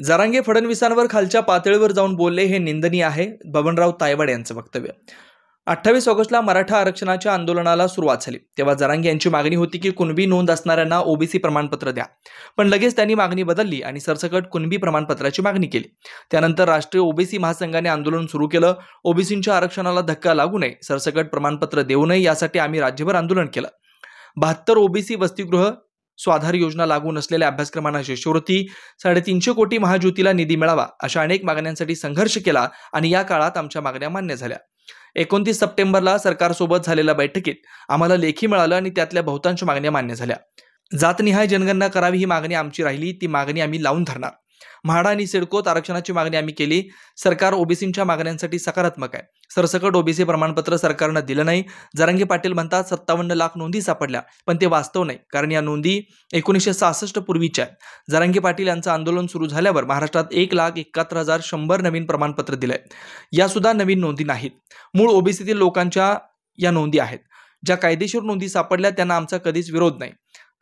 जरांगे फडणवीसांवर खालच्या पातळीवर जाऊन बोलले हे निंदनीय आहे, बबनराव तायवाड यांचं वक्तव्य। 28 ऑगस्टला मराठा आरक्षणाच्या आंदोलनाला सुरुवात झाली तेव्हा जरांगे यांची मागणी होती की कुणबी नोंद असणाऱ्यांना ओबीसी प्रमाणपत्र द्या, पण लगेच त्यांनी मागणी बदलली आणि सरसकट कुणबी प्रमाणपत्राची मागणी केली। त्यानंतर राष्ट्रीय ओबीसी महासंघाने आंदोलन सुरू केलं। ओबीसींच्या आरक्षणाला धक्का लागू नये, सरसकट प्रमाणपत्र देऊ नये यासाठी आम्ही राज्यभर आंदोलन केलं। 72 ओबीसी वसतिगृह, स्वाधार योजना लागू नसलेल्या अभ्यासक्रमांना शिष्यवृत्ती, 350 कोटी महाज्योतीला निधी मिळावा अशा अनेक मागण्यांसाठी संघर्ष केला आणि या काळात आमच्या मागण्या मान्य झाल्या। 29 सप्टेंबरला सरकारसोबत झालेल्या बैठकीत आम्हाला लेखी मिळालं आणि त्यातल्या बहुतांश मागण्या मान्य झाल्या। जातनिहाय जनगणना करावी ही मागणी आमची राहिली, ती मागणी आम्ही लावून धरणार। म्हाडा आणि सिडकोत आरक्षणाची मागणी आम्ही केली। सरकार ओबीसींच्या मागण्यांसाठी सकारात्मक आहे। सरसकट ओबीसी प्रमाणपत्र सरकारनं दिलं नाही। जरांगे पाटील म्हणतात 57 लाख नोंदी सापडल्या, पण ते वास्तव नाही, कारण या नोंदी 1966 पूर्वीच्या आहेत। जरांगे पाटील यांचं आंदोलन सुरू झाल्यावर महाराष्ट्रात 1,71,100 नवीन प्रमाणपत्र दिलंय, या सुद्धा नवीन नोंदी नाहीत। मूळ ओबीसीतील लोकांच्या या नोंदी आहेत। ज्या कायदेशीर नोंदी सापडल्या त्यांना आमचा कधीच विरोध नाही।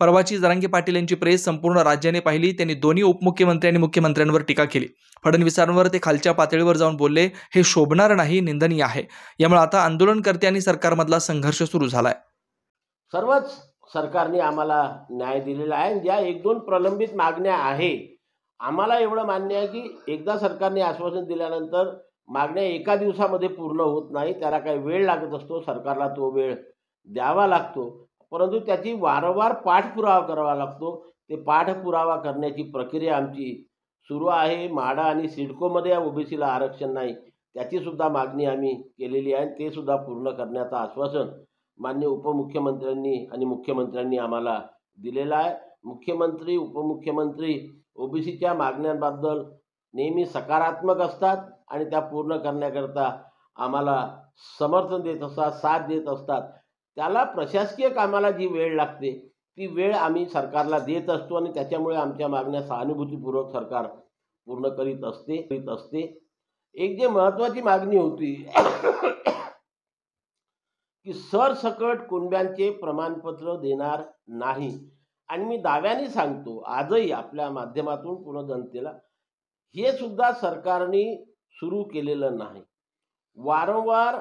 परवाची जरांगे पाटील यांची प्रेस संपूर्ण राज्याने पाहिली। त्यांनी दोन्ही उपमुख्यमंत्री आणि मुख्यमंत्र्यांवर टीका केली। फडणवीसांवर ते खालच्या पातळीवर जाऊन बोलले हे शोभणार नाही, निंदनीय आहे। यामुळे आता आंदोलनकर्ते आणि सरकारमधला संघर्ष सुरू झालाय। सर्वच सरकारने आम्हाला न्याय दिलेला आहे। ज्या 1-2 प्रलंबित मागण्या आहे, आम्हाला एवढं मान्य आहे की एकदा सरकारने आश्वासन दिल्यानंतर मागण्या एका दिवसामध्ये पूर्ण होत नाही, त्याला काही वेळ लागत असतो, सरकारला तो वेळ द्यावा लागतो, परंतु त्याची वारंवार पाठपुरावा करावा लागतो। ते पाठपुरावा करण्याची प्रक्रिया आमची सुरू आहे। म्हाडा आणि सिडकोमध्ये ओबीसीला आरक्षण नाही, त्याची सुद्धा मागणी आम्ही केलेली आहे। ते सुद्धा पूर्ण करण्याचं आश्वासन माननीय उपमुख्यमंत्र्यांनी आणि मुख्यमंत्र्यांनी आम्हाला दिलेलं आहे। मुख्यमंत्री, उपमुख्यमंत्री ओबीसीच्या मागण्यांबद्दल नेहमी सकारात्मक असतात आणि त्या पूर्ण करण्याकरता आम्हाला समर्थन देत असतात, साथ देत असतात। त्याला प्रशासकीय कामाला जी वेळ लागते ती वेळ आम्ही सरकारला देत असतो आणि त्याच्यामुळे आमच्या मागण्या सहानुभूतीपूर्वक सरकार पूर्ण करीत असते। एक जे महत्त्वाची मागणी होती की सरसकट कुणब्यांचे प्रमाणपत्र देणार नाही, आणि मी दाव्याने सांगतो आजही आपल्या माध्यमातून पूर्ण जनतेला, हे सुद्धा सरकारने सुरू केलेलं नाही। वारंवार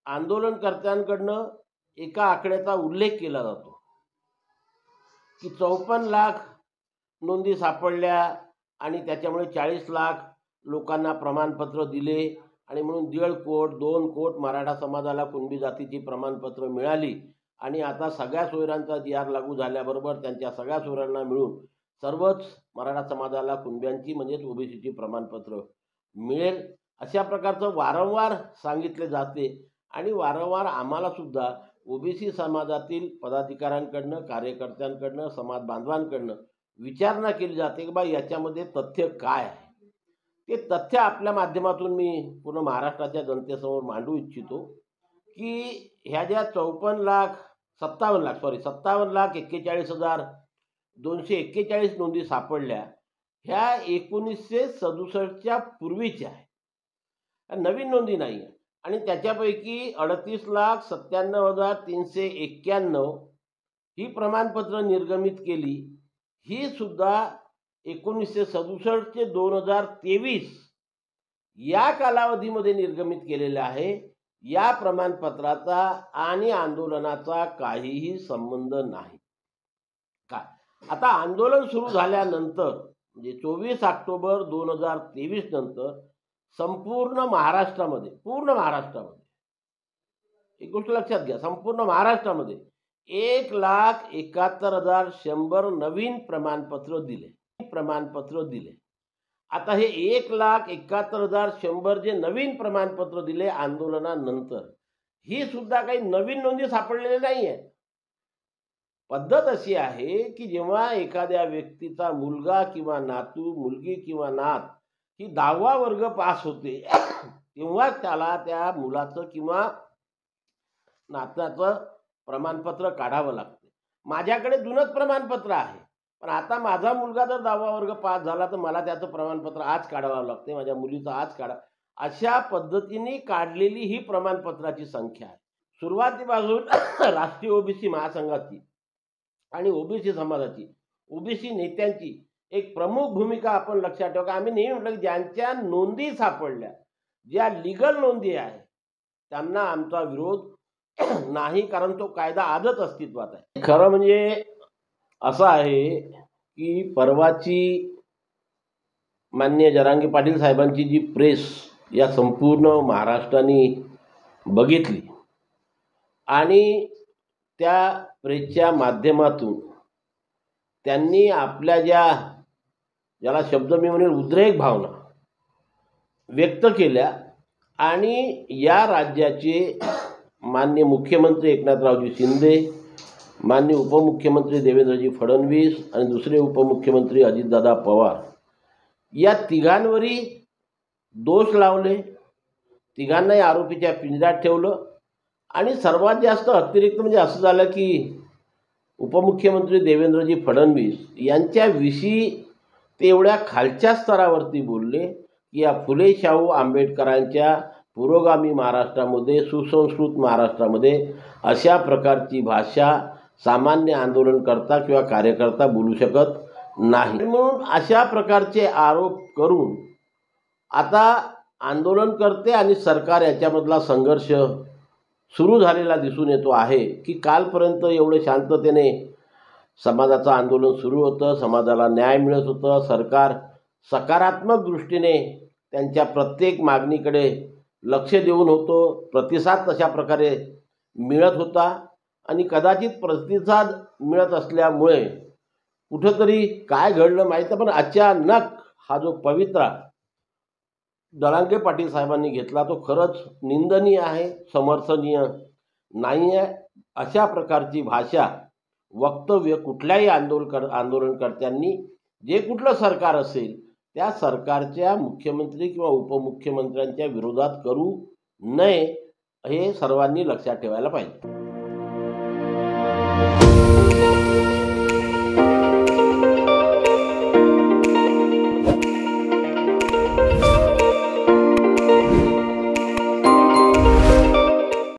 आंदोलनकर्त्यांकडनं एका आकड्याचा उल्लेख केला जातो की 54 लाख नोंदी सापडल्या आणि त्याच्यामुळे 40 लाख लोकांना प्रमाणपत्र दिले आणि म्हणून 1.5 कोट 2 कोट मराठा समाजाला कुणबी जातीची प्रमाणपत्र मिळाली आणि आता सगळ्या सोयऱ्यांचा जी.आर. लागू झाल्याबरोबर त्यांच्या सगळ्या सोयऱ्यांना मिळून सर्वच मराठा समाजाला कुणब्यांची म्हणजेच ओबीसीची प्रमाणपत्र मिळेल, अशा प्रकारचं वारंवार सांगितले जाते। आणि वारंवार आम्हाला सुद्धा ओबीसी समाजातील पदाधिकाऱ्यांकडनं, कार्यकर्त्यांकडनं, समाज बांधवांकडनं विचारणा केली जाते की बा याच्यामध्ये तथ्य काय आहे। ते तथ्य आपल्या माध्यमातून मी पूर्ण महाराष्ट्राच्या जनतेसमोर मांडू इच्छितो की ह्या ज्या 57,41,241 नोंदी सापडल्या, ह्या 1967च्या पूर्वीच्या आहे, नवीन नोंदी नाही आहे। आणि त्याच्यापैकी 38,97,391 ही प्रमाणपत्र निर्गमित केली, ही सुद्धा 1967 ते 2023 या कालावधीमध्ये निर्गमित केलेलं आहे। या प्रमाणपत्राचा आणि आंदोलनाचा काहीही संबंध नाही। का आता आंदोलन सुरू झाल्यानंतर म्हणजे 24 ऑक्टोबर 2023 नंतर संपूर्ण महाराष्ट्रामध्ये एक गोष्ट लक्षात घ्या, संपूर्ण महाराष्ट्रामध्ये 1,71,100 नवीन प्रमाणपत्र दिले। आता हे 1,71,100 जे नवीन प्रमाणपत्र दिले आंदोलनानंतर, ही सुद्धा काही नवीन नोंदी सापडलेल्या नाही आहे। पद्धत अशी आहे की जेव्हा एखाद्या व्यक्तीचा मुलगा किंवा नातू, मुलगी किंवा नात ही 10वा वर्ग पास होते तेव्हा त्याला त्या मुलाचं किंवा नातवाचं प्रमाणपत्र काढावं लागते। माझ्याकडे जुनंच प्रमाणपत्र आहे, पण आता माझा मुलगा जर 10वा वर्ग पास झाला तर मला त्याचं प्रमाणपत्र आज काढावं लागते, माझ्या मुलीचं आज काढा। अशा पद्धतीने काढलेली ही प्रमाणपत्राची संख्या आहे। सुरुवातीपासून राष्ट्रीय ओबीसी महासंघाची आणि ओबीसी समाजाची, ओबीसी नेत्यांची एक प्रमुख भूमिका आपण लक्षात ठेवा. आम्ही नेहमी म्हटलं की ज्यांच्या नोंदी सापडल्या, ज्या लीगल नोंदी आहेत, त्यांना आमचा विरोध नाही, कारण तो कायदा आजच अस्तित्वात आहे. खरं म्हणजे असं आहे की परवाची माननीय जरांगे पाटील साहेबांची जी प्रेस या संपूर्ण महाराष्ट्राने बघितली आणि त्या प्रेसच्या माध्यमातून त्यांनी आपल्या ज्याला शब्द मी म्हणेल उद्रेक भावना व्यक्त केल्या आणि या राज्याचे माननीय मुख्यमंत्री एकनाथरावजी शिंदे, माननीय उपमुख्यमंत्री देवेंद्रजी फडणवीस आणि दुसरे उपमुख्यमंत्री अजितदादा पवार या तिघांवरही दोष लावले, तिघांनाही आरोपीच्या पिंजऱ्यात ठेवलं आणि सर्वात जास्त अतिरिक्त म्हणजे असं झालं की उपमुख्यमंत्री देवेंद्रजी फडणवीस यांच्याविषयी ते एवढ्या खालच्या स्तरावरती बोलले की या फुले शाहू आंबेडकरांच्या पुरोगामी महाराष्ट्रामध्ये, सुसंस्कृत महाराष्ट्रामध्ये अशा प्रकारची भाषा सामान्य आंदोलनकर्ता किंवा कार्यकर्ता बोलू शकत नाही. म्हणून अशा प्रकारचे आरोप करून आता आंदोलनकर्ते आणि सरकार याच्यामधला संघर्ष सुरू झालेला दिसून येतो आहे की कालपर्यंत एवढे शांततेने समाजाचं आंदोलन सुरू होतं, समाजाला न्याय मिळत होतं, सरकार सकारात्मक दृष्टीने त्यांच्या प्रत्येक मागणीकडे लक्ष देऊन होतो, प्रतिसाद तशा प्रकारे मिळत होता आणि कदाचित प्रतिसाद मिळत असल्यामुळे कुठंतरी काय घडलं माहीत, पण अचानक हा जो पवित्रा जरांगे पाटील साहेबांनी घेतला तो खरंच निंदनीय आहे, समर्थनीय नाही आहे. अशा प्रकारची भाषा, वक्तव्य कुठल्याही आंदोलनकर्त्यांनी, जे कुठलं सरकार असेल त्या सरकारच्या मुख्यमंत्री किंवा उपमुख्यमंत्र्यांच्या विरोधात करू नये, हे सर्वांनी लक्षात ठेवायला पाहिजे.